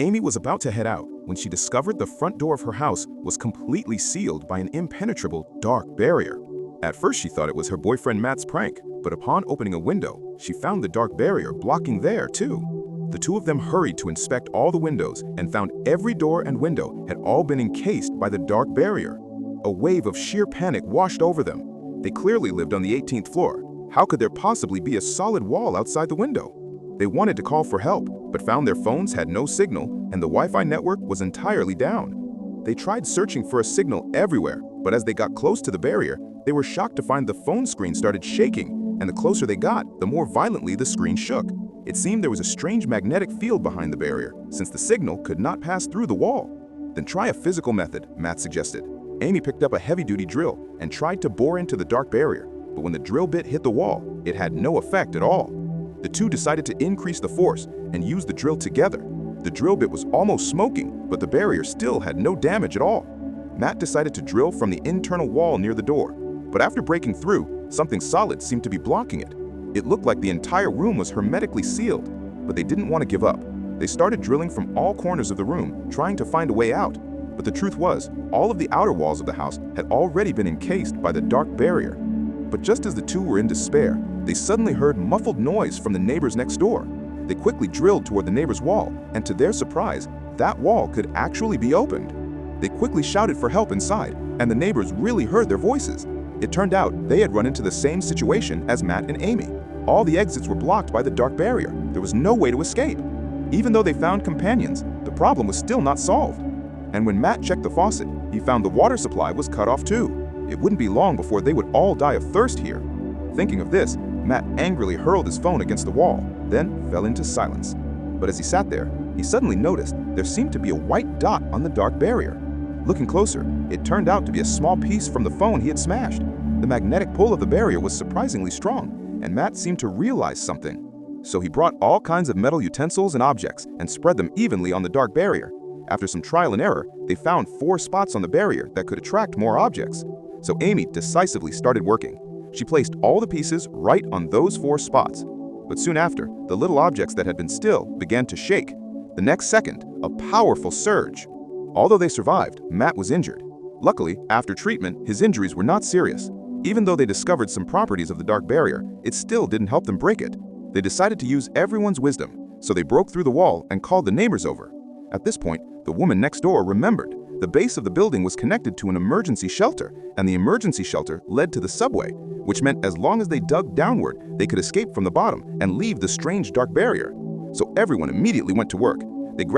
Amy was about to head out when she discovered the front door of her house was completely sealed by an impenetrable dark barrier. At first she thought it was her boyfriend Matt's prank, but upon opening a window, she found the dark barrier blocking there too. The two of them hurried to inspect all the windows and found every door and window had all been encased by the dark barrier. A wave of sheer panic washed over them. They clearly lived on the 18th floor. How could there possibly be a solid wall outside the window? They wanted to call for help, but found their phones had no signal and the Wi-Fi network was entirely down. They tried searching for a signal everywhere, but as they got close to the barrier, they were shocked to find the phone screen started shaking, and the closer they got, the more violently the screen shook. It seemed there was a strange magnetic field behind the barrier, since the signal could not pass through the wall. Then try a physical method, Matt suggested. Amy picked up a heavy-duty drill and tried to bore into the dark barrier, but when the drill bit hit the wall, it had no effect at all. The two decided to increase the force and use the drill together. The drill bit was almost smoking, but the barrier still had no damage at all. Matt decided to drill from the internal wall near the door, but after breaking through, something solid seemed to be blocking it. It looked like the entire room was hermetically sealed, but they didn't want to give up. They started drilling from all corners of the room, trying to find a way out. But the truth was, all of the outer walls of the house had already been encased by the dark barrier. But just as the two were in despair, they suddenly heard muffled noise from the neighbors next door. They quickly drilled toward the neighbor's wall, and to their surprise, that wall could actually be opened. They quickly shouted for help inside, and the neighbors really heard their voices. It turned out they had run into the same situation as Matt and Amy. All the exits were blocked by the dark barrier. There was no way to escape. Even though they found companions, the problem was still not solved. And when Matt checked the faucet, he found the water supply was cut off too. It wouldn't be long before they would all die of thirst here. Thinking of this, Matt angrily hurled his phone against the wall, then fell into silence. But as he sat there, he suddenly noticed there seemed to be a white dot on the dark barrier. Looking closer, it turned out to be a small piece from the phone he had smashed. The magnetic pull of the barrier was surprisingly strong, and Matt seemed to realize something. So he brought all kinds of metal utensils and objects and spread them evenly on the dark barrier. After some trial and error, they found 4 spots on the barrier that could attract more objects. So Amy decisively started working. She placed all the pieces right on those 4 spots. But soon after, the little objects that had been still began to shake. The next second, a powerful surge. Although they survived, Matt was injured. Luckily, after treatment, his injuries were not serious. Even though they discovered some properties of the dark barrier, it still didn't help them break it. They decided to use everyone's wisdom, so they broke through the wall and called the neighbors over. At this point, the woman next door remembered. The base of the building was connected to an emergency shelter, and the emergency shelter led to the subway, which meant as long as they dug downward, they could escape from the bottom and leave the strange dark barrier. So everyone immediately went to work. They grabbed